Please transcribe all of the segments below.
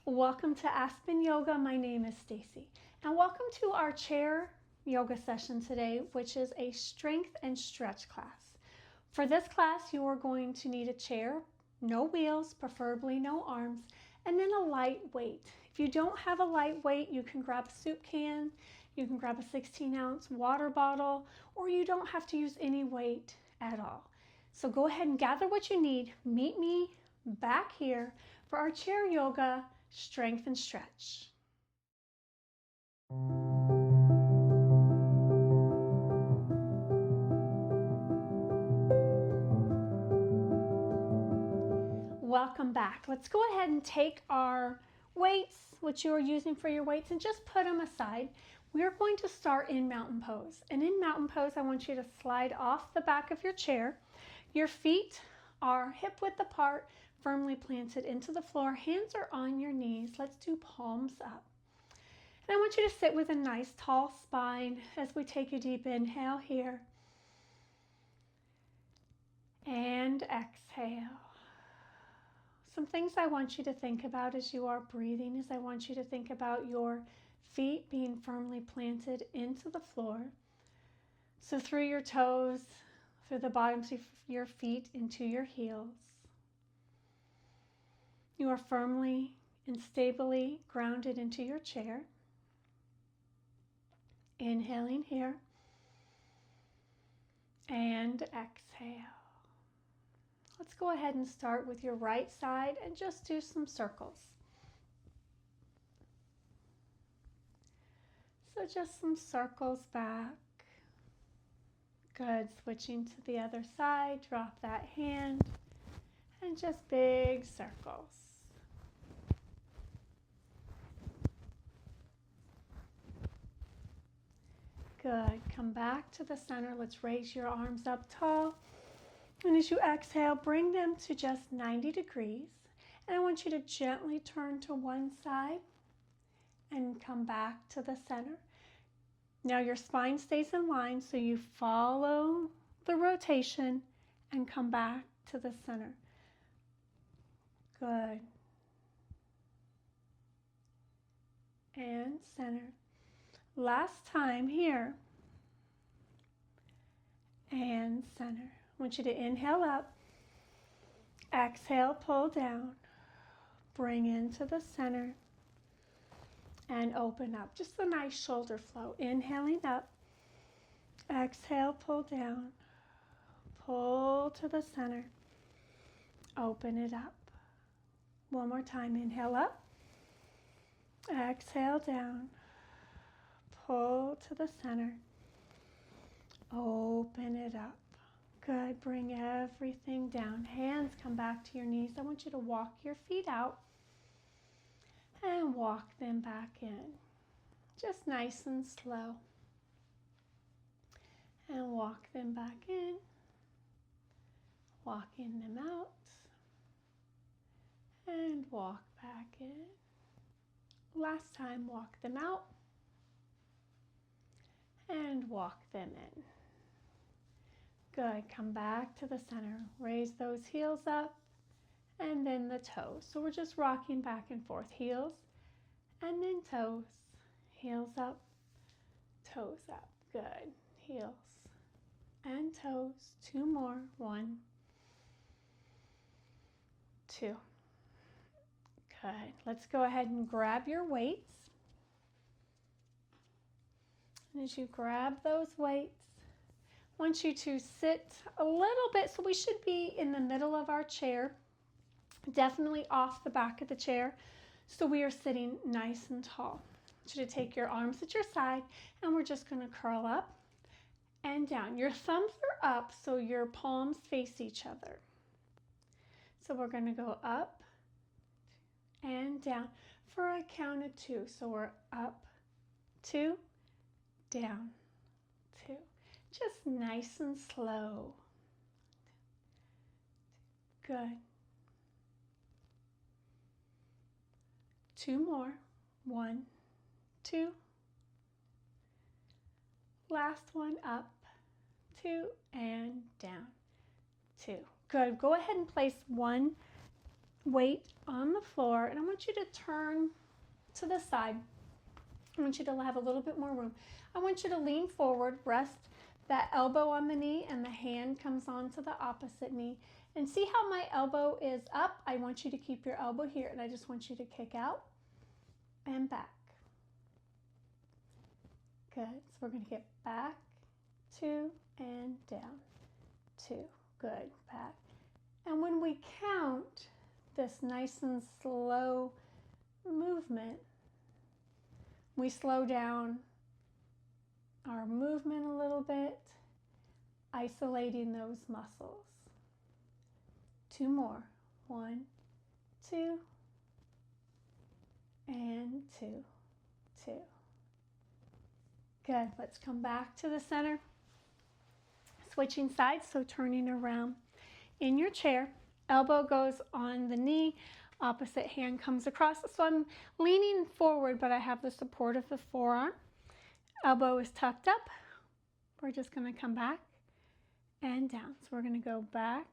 Welcome to Aspen Yoga. My name is Stacy, and welcome to our chair yoga session today, which is a strength and stretch class. For this class, you are going to need a chair, no wheels, preferably no arms, and then a light weight. If you don't have a light weight, you can grab a soup can, you can grab a 16-ounce water bottle, or you don't have to use any weight at all. So go ahead and gather what you need. Meet me back here for our chair yoga strength and stretch. Welcome back. Let's go ahead and take our weights, which you are using for your weights, and just put them aside. We're going to start in mountain pose. And in mountain pose, I want you to slide off the back of your chair. Your feet are hip width apart, firmly planted into the floor. Hands are on your knees. Let's do palms up. And I want you to sit with a nice tall spine as we take a deep inhale here. And exhale. Some things I want you to think about as you are breathing is I want you to think about your feet being firmly planted into the floor. So through your toes, through the bottoms of your feet into your heels. You are firmly and stably grounded into your chair. Inhaling here. And exhale. Let's go ahead and start with your right side and just do some circles. So just some circles back. Good. Switching to the other side. Drop that hand and just big circles. Good. Come back to the center. Let's raise your arms up tall. And as you exhale, bring them to just 90 degrees. And I want you to gently turn to one side and come back to the center. Now your spine stays in line, so you follow the rotation and come back to the center. Good. And center. Last time here. And center. I want you to inhale up, exhale, pull down, bring into the center, and open up. Just a nice shoulder flow. Inhaling up, exhale, pull down, pull to the center, open it up. One more time. Inhale up, exhale down, pull to the center, open it up. Good. Bring everything down. Hands come back to your knees. I want you to walk your feet out and walk them back in. Just nice and slow. And walk them back in. Walking them out. And walk back in. Last time, walk them out. And walk them in. Good. Come back to the center. Raise those heels up and then the toes. So we're just rocking back and forth. Heels and then toes. Heels up, toes up. Good. Heels and toes. Two more. 1, 2. Good. Let's go ahead and grab your weights. And as you grab those weights, I want you to sit a little bit, so we should be in the middle of our chair, definitely off the back of the chair, so we are sitting nice and tall. I want you to take your arms at your side, and we're just going to curl up and down. Your thumbs are up, so your palms face each other. So we're going to go up and down for a count of 2. So we're up, 2, down, 2. Just nice and slow. Good. 2 more. 1, 2. Last one, up, 2, and down, 2. Good. Go ahead and place one weight on the floor, and I want you to turn to the side. I want you to have a little bit more room. I want you to lean forward, rest that elbow on the knee, and the hand comes onto the opposite knee. And see how my elbow is up? I want you to keep your elbow here, and I just want you to kick out and back. Good. So we're going to get back, 2, and down, 2. Good. Back. And when we count this nice and slow movement, we slow down our movement a little bit, isolating those muscles. 2 more. 1, 2, and 2, 2. Good. Let's come back to the center. Switching sides, so turning around in your chair. Elbow goes on the knee, opposite hand comes across. So I'm leaning forward, but I have the support of the forearm. Elbow is tucked up. We're just going to come back and down. So we're going to go back,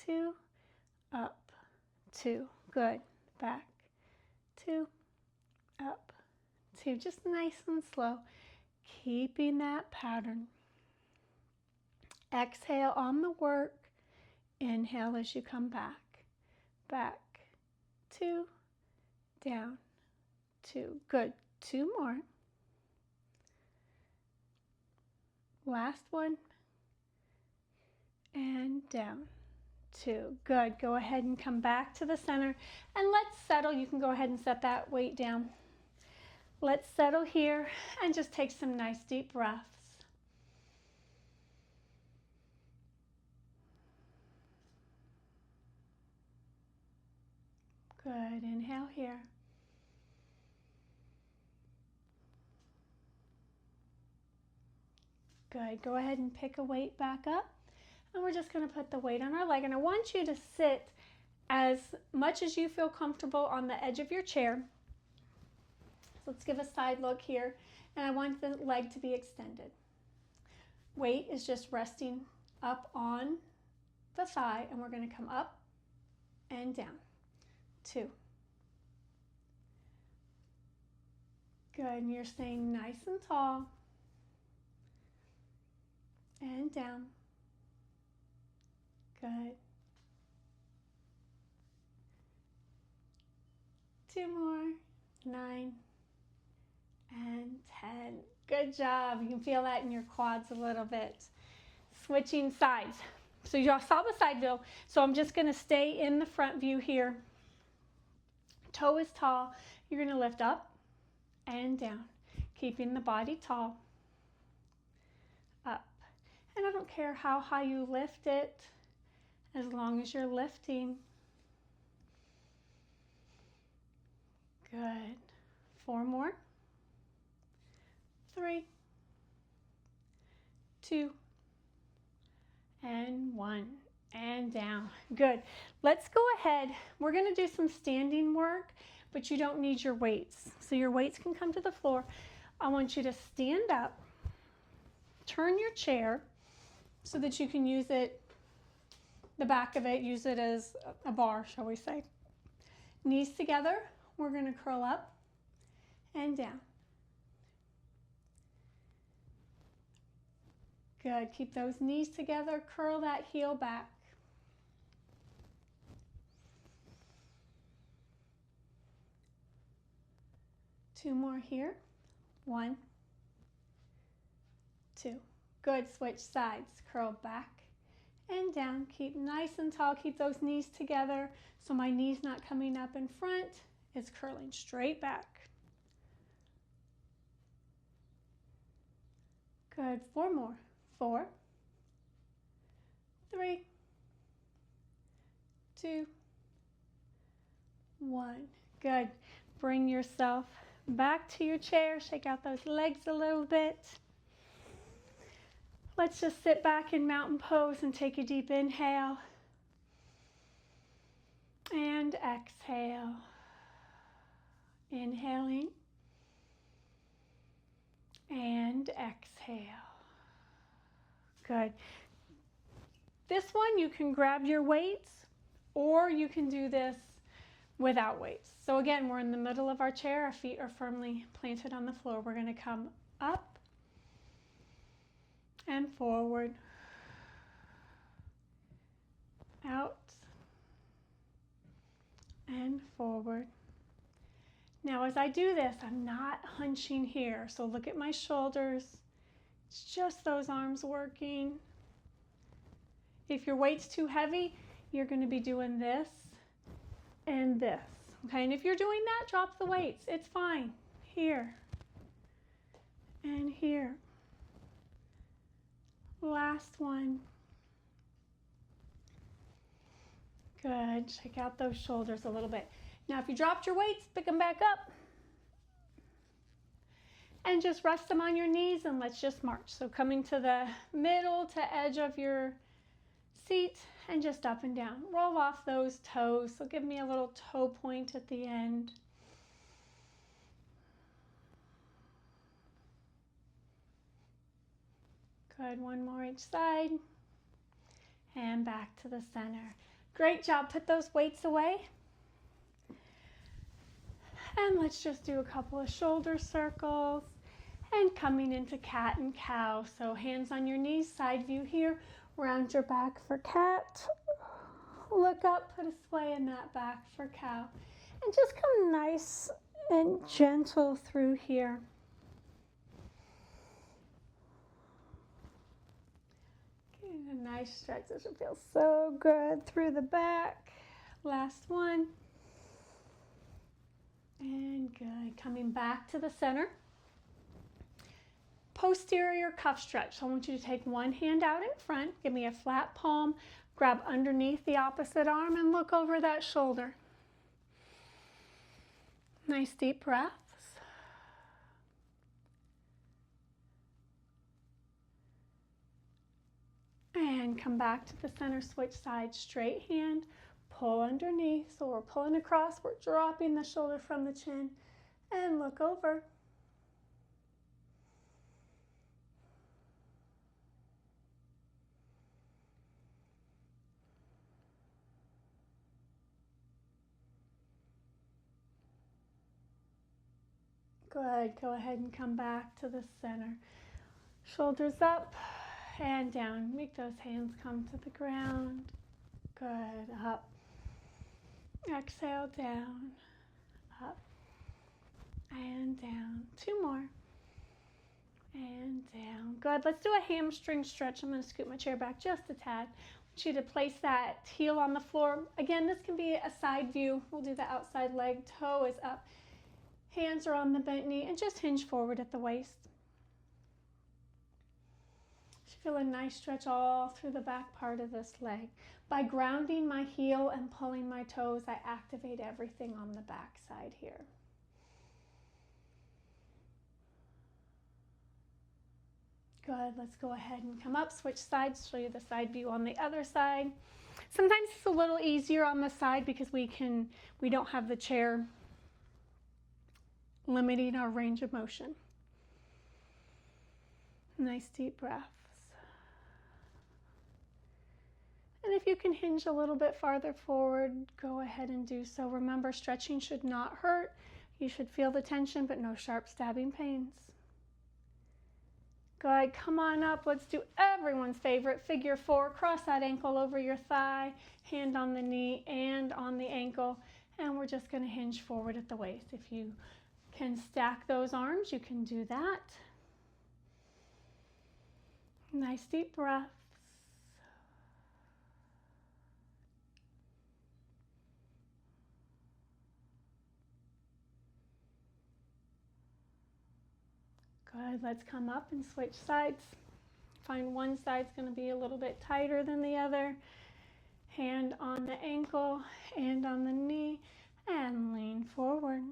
2, up, 2. Good. Back, 2, up, 2. Just nice and slow. Keeping that pattern. Exhale on the work. Inhale as you come back. Back, 2, down, 2. Good. 2 more. Last one. And down, 2. Good. Go ahead and come back to the center. And let's settle. You can go ahead and set that weight down. Let's settle here and just take some nice deep breaths. Good. Inhale here. Good. Go ahead and pick a weight back up. And we're just going to put the weight on our leg. And I want you to sit as much as you feel comfortable on the edge of your chair. So let's give a side look here. And I want the leg to be extended. Weight is just resting up on the thigh. And we're going to come up and down. 2. Good. And you're staying nice and tall. And down. Good. 2 more. 9 and 10. Good job. You can feel that in your quads a little bit. Switching sides. So you all saw the side view. So I'm just going to stay in the front view here. Toe is tall. You're going to lift up and down, keeping the body tall. Up. And I don't care how high you lift it, as long as you're lifting. Good. 4 more. 3, 2, and 1. And down. Good. Let's go ahead. We're going to do some standing work, but you don't need your weights. So your weights can come to the floor. I want you to stand up, turn your chair so that you can use it, the back of it, use it as a bar, shall we say. Knees together. We're going to curl up and down. Good. Keep those knees together. Curl that heel back. 2 more here. 1, 2. Good. Switch sides. Curl back and down. Keep nice and tall. Keep those knees together so my knee's not coming up in front. It's curling straight back. Good. 4 more. 4, 3, 2, 1. Good. Bring yourself back to your chair. Shake out those legs a little bit. Let's just sit back in mountain pose and take a deep inhale. And exhale. Inhaling. And exhale. Good. This one, you can grab your weights or you can do this without weights. So again, we're in the middle of our chair, our feet are firmly planted on the floor. We're going to come up and forward, out and forward. Now as I do this, I'm not hunching here, so look at my shoulders. It's just those arms working. If your weight's too heavy, you're going to be doing this and this. Okay, and if you're doing that, drop the weights. It's fine. Here and here. Last one. Good. Check out those shoulders a little bit. Now, if you dropped your weights, pick them back up. And just rest them on your knees and let's just march. So coming to the middle to edge of your seat and just up and down. Roll off those toes. So give me a little toe point at the end. Good. One more each side. And back to the center. Great job. Put those weights away. And let's just do a couple of shoulder circles and coming into cat and cow. So hands on your knees, side view here, round your back for cat. Look up, put a sway in that back for cow. And just come nice and gentle through here. Getting a nice stretch. This should feel so good through the back. Last one. And good. Coming back to the center. Posterior cuff stretch. So I want you to take one hand out in front. Give me a flat palm. Grab underneath the opposite arm and look over that shoulder. Nice deep breaths. And come back to the center, switch sides, straight hand. Pull underneath, so we're pulling across, we're dropping the shoulder from the chin, and look over. Good, go ahead and come back to the center. Shoulders up and down. Make those hands come to the ground. Good, up. Exhale, down, up, and down. Two more. And down. Good. Let's do a hamstring stretch. I'm going to scoot my chair back just a tad. I want you to place that heel on the floor. Again, this can be a side view. We'll do the outside leg. Toe is up. Hands are on the bent knee. And just hinge forward at the waist. Feel a nice stretch all through the back part of this leg. By grounding my heel and pulling my toes, I activate everything on the back side here. Good, let's go ahead and come up, switch sides, show you the side view on the other side. Sometimes it's a little easier on the side because we don't have the chair limiting our range of motion. Nice deep breath. And if you can hinge a little bit farther forward, go ahead and do so. Remember, stretching should not hurt. You should feel the tension, but no sharp stabbing pains. Good, come on up. Let's do everyone's favorite, figure four. Cross that ankle over your thigh, hand on the knee and on the ankle. And we're just gonna hinge forward at the waist. If you can stack those arms, you can do that. Nice deep breath. Good, let's come up and switch sides. Find one side's going to be a little bit tighter than the other. Hand on the ankle and on the knee and lean forward.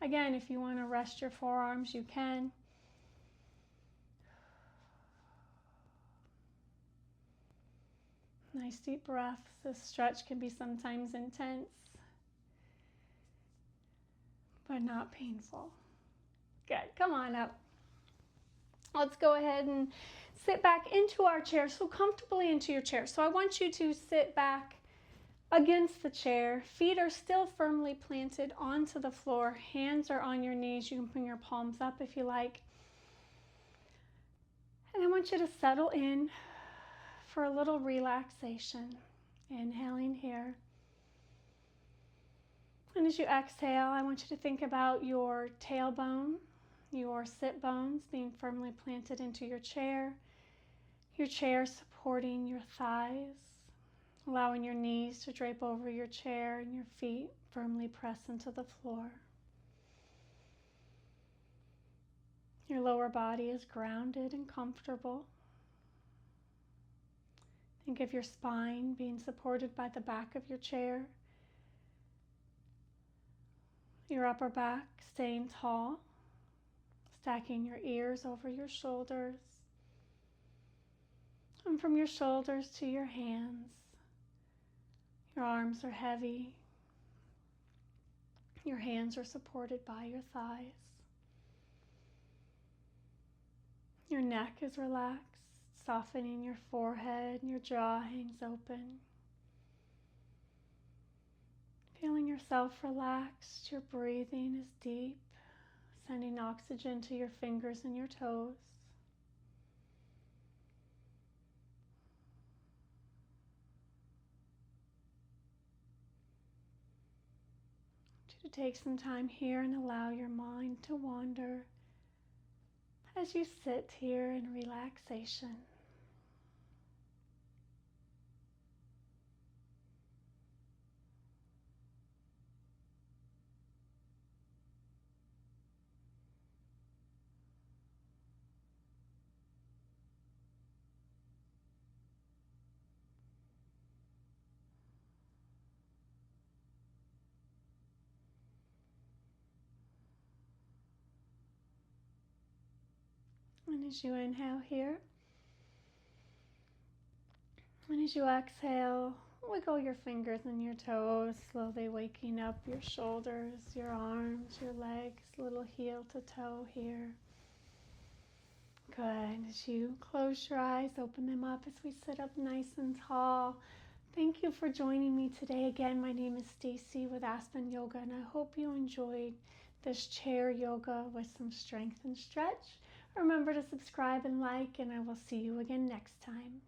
Again, if you want to rest your forearms, you can. Nice deep breaths. This stretch can be sometimes intense, but not painful. Good, come on up. Let's go ahead and sit back into our chair, so comfortably into your chair. So I want you to sit back against the chair. Feet are still firmly planted onto the floor. Hands are on your knees. You can bring your palms up if you like. And I want you to settle in for a little relaxation. Inhaling here. And as you exhale, I want you to think about your tailbone, your sit bones being firmly planted into your chair supporting your thighs, allowing your knees to drape over your chair and your feet firmly press into the floor. Your lower body is grounded and comfortable. Think of your spine being supported by the back of your chair. Your upper back staying tall, stacking your ears over your shoulders. And from your shoulders to your hands, your arms are heavy. Your hands are supported by your thighs. Your neck is relaxed, softening your forehead, and your jaw hangs open. Feeling yourself relaxed, your breathing is deep, sending oxygen to your fingers and your toes. To take some time here and allow your mind to wander as you sit here in relaxation. And as you inhale here, and as you exhale, wiggle your fingers and your toes, slowly waking up your shoulders, your arms, your legs, little heel to toe here. Good. As you close your eyes, open them up as we sit up nice and tall. Thank you for joining me today. Again, my name is Stacy with Aspen Yoga, and I hope you enjoyed this chair yoga with some strength and stretch. Remember to subscribe and like, and I will see you again next time.